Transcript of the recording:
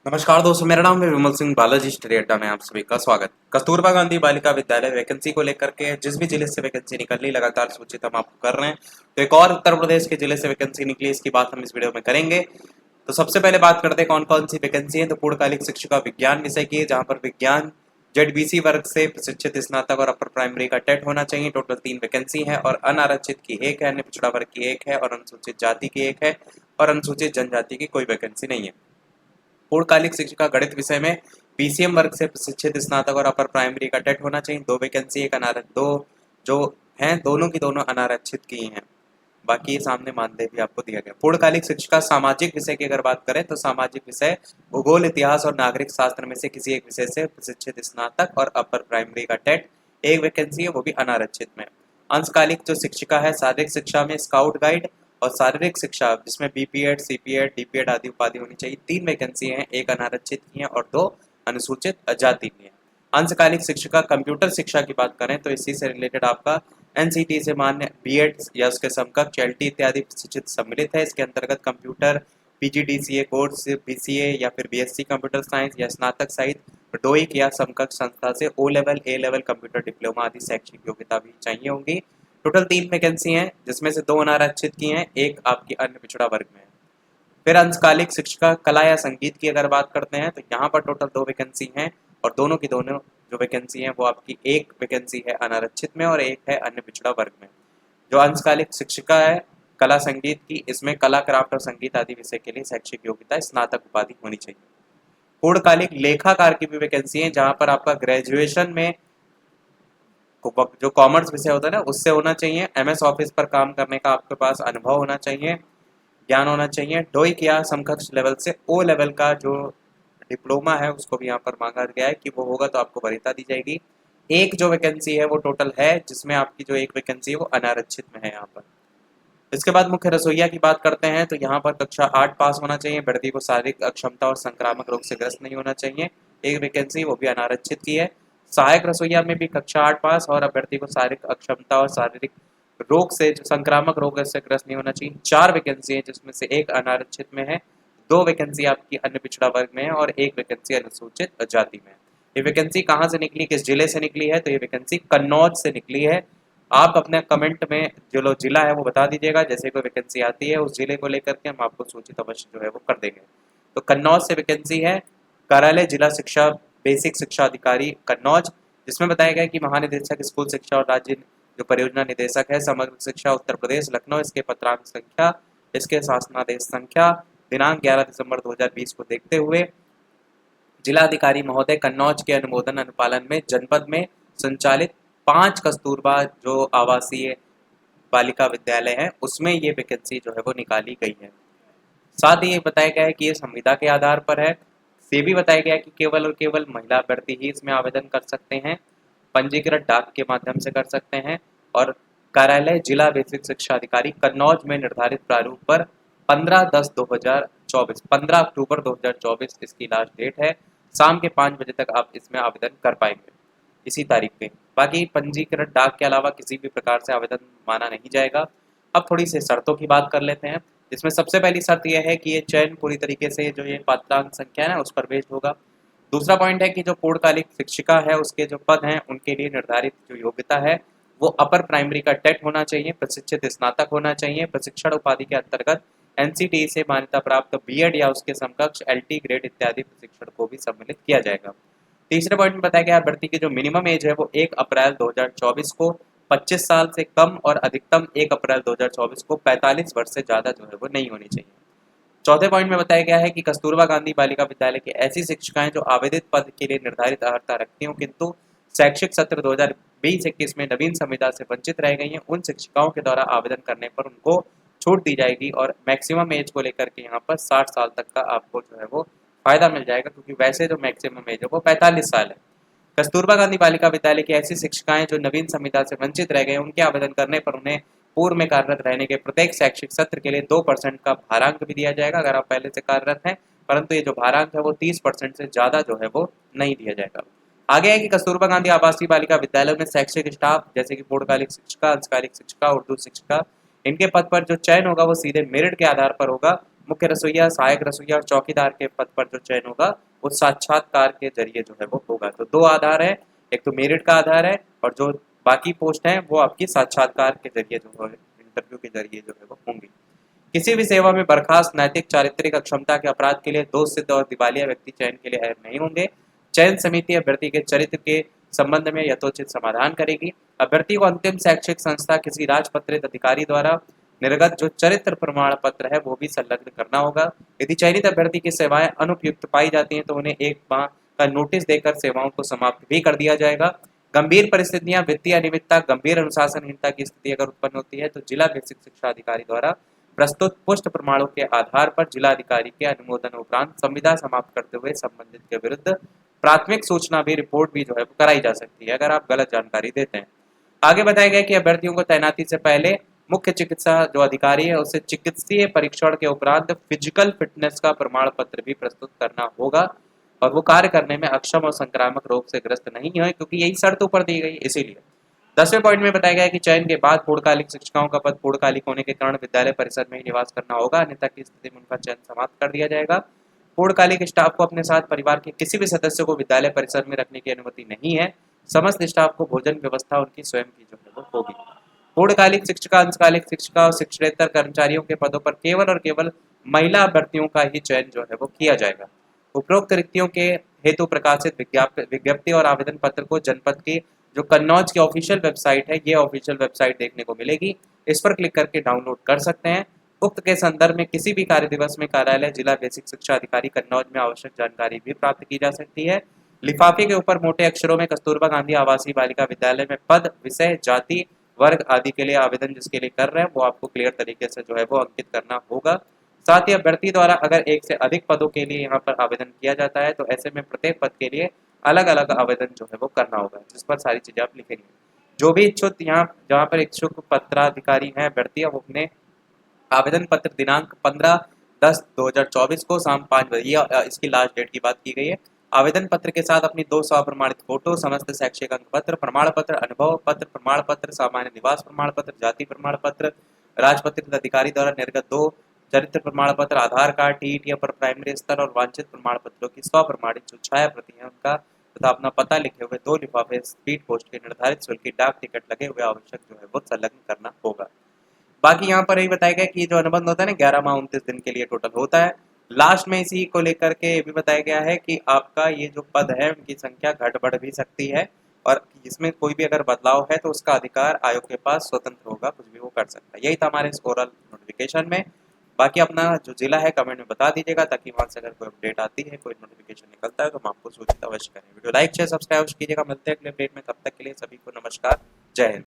नमस्कार दोस्तों, मेरा नाम है विमल सिंह बालाजी स्टडी अड्डा में आप सभी का स्वागत। कस्तूरबा गांधी बालिका विद्यालय वैकेंसी को लेकर के जिस भी जिले से वैकेंसी निकलनी लगातार सूचित हम आपको कर रहे हैं। तो एक और उत्तर प्रदेश के जिले से वैकेंसी निकली, इसकी बात हम इस वीडियो में करेंगे। तो सबसे पहले बात करते हैं कौन कौन सी वैकेंसी है। तो पूर्णकालिक शिक्षिका विज्ञान विषय की है, जहाँ पर विज्ञान जेडबीसी वर्ग से प्रशिक्षित स्नातक और अपर प्राइमरी का टेट होना चाहिए। टोटल 3 वैकेंसी है और अनारक्षित की एक है, अन्य पिछड़ा वर्ग की एक है और अनुसूचित जाति की एक है और अनुसूचित जनजाति की कोई वैकेंसी नहीं है। पूर्णकालिक शिक्षिका गणित विषय में पीसीएम वर्ग से प्रशिक्षित स्नातक और अपर प्राइमरी का टेट होना चाहिए। 2 वैकेंसी, एक अनारक्षित, दो जो हैं दोनों की दोनों अनारक्षित की हैं। बाकी ये सामने मानदेय भी आपको दिया गया। पूर्णकालिक शिक्षिका सामाजिक विषय की अगर बात करें तो सामाजिक विषय भूगोल, इतिहास और नागरिक शास्त्र में से किसी एक विषय से प्रशिक्षित स्नातक और अपर प्राइमरी का टेट, एक वैकेंसी है, वो भी अनारक्षित में। अंशकालिक जो शिक्षिका है शारीरिक शिक्षा में स्काउट गाइड और शारीरिक शिक्षा जिसमें बीपीएड, सीपीएड, डीपीएड आदि उपाधि होनी चाहिए। 3 वैकेंसी हैं, एक अनारक्षित की है और 2 अनुसूचित जाति की है। अंशकालिक शिक्षिका कंप्यूटर शिक्षा की बात करें तो इसी से रिलेटेड आपका एनसीटी से मान्य बीएड या उसके समकक्ष एलटी इत्यादि प्रशिक्षित सम्मिलित है। इसके अंतर्गत कंप्यूटर पीजीडीसीए कोर्स, बीसीए या फिर बीएससी कंप्यूटर साइंस या स्नातक सहित डोइक या समकक्ष संस्था से ओ लेवल, ए लेवल कंप्यूटर डिप्लोमा आदि शैक्षिक योग्यता भी चाहिए होंगी। टोटल 3 वैकेंसी हैं, जिसमें से 2 अनारक्षित की हैं, एक आपकी अन्य पिछड़ा वर्ग में है। फिर अंशकालिक शिक्षिका कला या संगीत की अगर बात करते हैं तो यहाँ पर टोटल 2 वैकेंसी हैं और दोनों की दोनों जो वैकेंसी हैं वो आपकी एक वैकेंसी है अनारक्षित में और एक है अन्य पिछड़ा वर्ग में। जो अंशकालिक शिक्षिका है कला संगीत की, इसमें कला, क्राफ्ट और संगीत आदि विषय के लिए शैक्षिक योग्यता स्नातक उपाधि होनी चाहिए। पूर्णकालिक लेखाकार की भी वैकेंसी है, जहाँ पर आपका ग्रेजुएशन में जो कॉमर्स विषय होता है ना उससे होना चाहिए। एमएस ऑफिस पर काम करने का आपके पास अनुभव होना चाहिए, ज्ञान होना चाहिए। डोइक या समकक्ष लेवल से ओ लेवल का जो डिप्लोमा है उसको भी यहाँ पर मांगा गया है कि वो होगा तो आपको वरीयता दी जाएगी। एक जो वैकेंसी है वो टोटल है, जिसमें आपकी जो एक वैकेंसी है वो अनारक्षित में है यहाँ पर। इसके बाद मुख्य रसोइया की बात करते हैं तो यहाँ पर कक्षा 8 पास होना चाहिए। व्यक्ति को शारीरिक अक्षमता और संक्रामक रोग से ग्रस्त नहीं होना चाहिए, एक वैकेंसी वो भी अनारक्षित की है। सहायक रसोइया में भी कक्षा 8 पास और अभ्यर्थी को शारीरिक अक्षमता और शारीरिक रोग से जो संक्रामक रोग से ग्रस्त नहीं होना चाहिए। 4 वैकेंसी है, जिसमें से एक अनारक्षित में है, 2 वैकेंसी आपकी अन्य पिछड़ा वर्ग में है और एक वैकेंसी अनुसूचित जाति में है। ये वैकेंसी कहाँ से निकली, किस जिले से निकली है? तो ये वैकेंसी कन्नौज से निकली है। आप अपने कमेंट में जो जिला है वो बता दीजिएगा, जैसे कोई वैकेंसी आती है उस जिले को लेकर के हम आपको सूचित अवश्य जो है वो कर देंगे। तो कन्नौज से वैकेंसी है, कार्यालय जिला शिक्षा बेसिक शिक्षा अधिकारी कन्नौज, जिसमें बताया गया कि महानिदेशक स्कूल शिक्षा और राज्य जो परियोजना निदेशक है समग्र शिक्षा उत्तर प्रदेश लखनऊ, इसके पत्रांक संख्या, इसके शासनादेश संख्या, दिनांक 11 दिसंबर 2020 को देखते हुए जिलाधिकारी महोदय कन्नौज के अनुमोदन अनुपालन में जनपद में संचालित 5 कस्तूरबा जो आवासीय बालिका विद्यालय है उसमें ये वैकेंसी जो है वो निकाली गई है। साथ ही ये बताया गया है कि ये संविदा के आधार पर है। ये भी बताया गया है कि केवल और केवल महिला अभ्यर्थी ही इसमें आवेदन कर सकते हैं, पंजीकृत डाक के माध्यम से कर सकते हैं और कार्यालय जिला बेसिक शिक्षा अधिकारी कन्नौज में निर्धारित प्रारूप पर 15 अक्टूबर 2024 इसकी लास्ट डेट है। शाम के 5 बजे तक आप इसमें आवेदन कर पाएंगे इसी तारीख पे। बाकी पंजीकृत डाक के अलावा किसी भी प्रकार से आवेदन माना नहीं जाएगा। अब थोड़ी सी शर्तों की बात कर लेते हैं, जिसमें सबसे पहली शर्त यह है कि ये चयन पूरी तरीके से जो ये पात्रांक संख्या है ना उस पर बेस्ड होगा। दूसरा पॉइंट है कि जो पूर्णकालिक शिक्षिका है उसके जो पद हैं उनके लिए निर्धारित जो योग्यता है वो अपर प्राइमरी का टेट होना चाहिए, प्रशिक्षित स्नातक होना चाहिए। प्रशिक्षण उपाधि के अंतर्गत एनसीटी से मान्यता प्राप्त बीएड या उसके समकक्ष एलटी ग्रेड इत्यादि प्रशिक्षण को भी सम्मिलित किया जाएगा। तीसरे पॉइंट में बताया गया अभ्यर्थी की जो मिनिमम एज है वो 1 अप्रैल 2024 को 25 साल से कम और अधिकतम 1 अप्रैल 2024 को 45 वर्ष से ज़्यादा जो है वो नहीं होनी चाहिए। चौथे पॉइंट में बताया गया है कि कस्तूरबा गांधी बालिका विद्यालय की ऐसी शिक्षिकाएं जो आवेदित पद के लिए निर्धारित अर्हता रखती हों किंतु शैक्षिक सत्र 2020-21 में नवीन संविदा से वंचित रह गई हैं, उन शिक्षिकाओं के द्वारा आवेदन करने पर उनको छूट दी जाएगी और मैक्सिमम एज को लेकर के यहाँ पर 60 साल तक का आपको जो है वो फायदा मिल जाएगा, क्योंकि वैसे जो मैक्सिमम एज है वो 45 साल है। कस्तूरबा गांधी बालिका विद्यालय की ऐसी शिक्षिकाएं जो नवीन संविदा से वंचित रह गए उनके आवेदन करने पर उन्हें पूर्व में कार्यरत रहने के प्रत्येक शैक्षिक सत्र के लिए 2% का भारांक भी दिया जाएगा अगर आप पहले से कार्यरत हैं, परंतु ये जो भारांक है वो 30% से ज़्यादा जो है वो नहीं दिया जाएगा। आगे है कि कस्तूरबा गांधी आवासीय बालिका विद्यालय में शैक्षिक स्टाफ जैसे कि पूर्णकालिक शिक्षिका, अंशकालिक शिक्षिका, उर्दू शिक्षिका, इनके पद पर जो चयन होगा वो सीधे मेरिट के आधार पर होगा। मुख्य रसोइया, सहायक रसोइया और चौकीदार के पद पर जो चयन होगा वो साक्षात्कार के जरिए जो है वो होगा। तो दो आधार है, एक तो मेरिट का आधार है और जो बाकी पोस्ट हैं वो आपकी साक्षात्कार के जरिए जो है, इंटरव्यू के जरिए जो है वो होंगी। किसी भी सेवा में बर्खास्त नैतिक चारित्रिक अक्षमता के अपराध के लिए दोष सिद्ध और दिवालिया व्यक्ति चयन के लिए अहम नहीं होंगे। चयन समिति अभ्यर्थी के चरित्र के संबंध में यथोचित समाधान करेगी। अभ्यर्थी को अंतिम शैक्षिक संस्था किसी राजपत्रित अधिकारी द्वारा निर्गत जो चरित्र प्रमाण पत्र है वो भी संलग्न करना होगा। यदि चयनित अभ्यर्थी की सेवाएं अनुपयुक्त पाई जाती हैं तो उन्हें 1 माह का नोटिस देकर सेवाओं को समाप्त भी कर दिया जाएगा। गंभीर परिस्थितियां, वित्तीय अनियमितता, गंभीर अनुशासनहीनता की स्थिति अगर उत्पन्न होती है तो जिला बेसिक शिक्षा अधिकारी द्वारा प्रस्तुत पुष्ट प्रमाणों के आधार पर जिलाधिकारी के अनुमोदन उपरांत संविदा समाप्त करते हुए संबंधित के विरुद्ध प्राथमिक सूचना भी रिपोर्ट भी जो है कराई जा सकती है अगर आप गलत जानकारी देते हैं। आगे बताया गया कि अभ्यर्थियों को तैनाती से पहले मुख्य चिकित्सा जो अधिकारी है उसे चिकित्सीय परीक्षण के उपरांत फिजिकल फिटनेस का प्रमाण पत्र भी प्रस्तुत करना होगा और वो कार्य करने में अक्षम और संक्रामक रोग से ग्रस्त नहीं है, क्योंकि यही शर्त ऊपर दी गई। इसीलिए 10वें पॉइंट में बताया गया है कि चयन के बाद पूर्णकालिक शिक्षिकाओं का पद पूर्णकालिक होने के कारण विद्यालय परिसर में ही निवास करना होगा, अन्यथा की स्थिति में उनका चयन समाप्त कर दिया जाएगा। पूर्णकालिक स्टाफ को अपने साथ परिवार के किसी भी सदस्य को विद्यालय परिसर में रखने की अनुमति नहीं है। समस्त स्टाफ को भोजन व्यवस्था उनकी स्वयं की जो है वो होगी। पूर्णकालिक शिक्षिका, अंशकालिक शिक्षिका और शिक्षणेतर कर्मचारियों के पदों पर केवल और केवल महिला अभ्यर्थियों का ही चयन जो है वो किया जाएगा। उपरोक्त रिक्तियों के हेतु प्रकाशित विज्ञप्ति और आवेदन पत्र को जनपद की जो कन्नौज की ऑफिशियल वेबसाइट है, ये ऑफिशियल वेबसाइट देखने को मिलेगी। इस पर क्लिक करके डाउनलोड कर सकते हैं। उक्त के संदर्भ में किसी भी कार्य दिवस में कार्यालय जिला बेसिक शिक्षा अधिकारी कन्नौज में आवश्यक जानकारी भी प्राप्त की जा सकती है। लिफाफे के ऊपर मोटे अक्षरों में कस्तूरबा गांधी आवासीय बालिका विद्यालय में पद, विषय, जाति, वर्ग आदि के लिए आवेदन जिसके लिए कर रहे हैं वो आपको क्लियर तरीके से जो है वो अंकित करना होगा। साथ ही अभ्यर्थी द्वारा अगर एक से अधिक पदों के लिए यहाँ पर आवेदन किया जाता है तो ऐसे में प्रत्येक पद के लिए अलग अलग आवेदन जो है वो करना होगा, जिस पर सारी चीजें आप लिखेंगे। जो भी इच्छुक यहाँ जहाँ पर इच्छुक पत्राधिकारी हैं अभ्यर्थी, वो अपने आवेदन पत्र दिनांक 15/10/2024 को शाम 5 बजे इसकी लास्ट डेट की बात की गई है। आवेदन पत्र के साथ अपनी 2 प्रमाणित फोटो, समस्त शैक्षिक अंक पत्र, प्रमाण पत्र, अनुभव पत्र, प्रमाण पत्र, सामान्य निवास प्रमाण पत्र, जाति प्रमाण पत्र, राजपत्रित अधिकारी द्वारा निर्गत 2 चरित्र प्रमाण पत्र, आधार कार्ड, टीईटी अपर प्राइमरी स्तर और वांछित प्रमाण पत्रों की स्वप्रमाणित जो छाया प्रति है उनका तथा अपना पता लिखे हुए 2 लिफाफे स्पीड पोस्ट के निर्धारित शुल्क की डाक टिकट लगे हुए आवश्यक जो है वो संलग्न करना होगा। बाकी यहाँ पर यही बताया गया कि जो अनुबंध होता है ना 11 माह 29 दिन के लिए टोटल होता है। लास्ट में इसी को लेकर के ये भी बताया गया है कि आपका ये जो पद है उनकी संख्या घट बढ़ भी सकती है और इसमें कोई भी अगर बदलाव है तो उसका अधिकार आयोग के पास स्वतंत्र होगा, कुछ भी वो कर सकता है। यही था हमारे इस ओरल नोटिफिकेशन में। बाकी अपना जो जिला है कमेंट में बता दीजिएगा ताकि वहाँ से अगर कोई अपडेट आती है, कोई नोटिफिकेशन निकलता है तो हम आपको सूचित अवश्य करें। वीडियो लाइक शेयर सब्सक्राइब कीजिएगा। मिलते हैं अगले अपडेट में, तब तक के लिए सभी को नमस्कार, जय हिंद।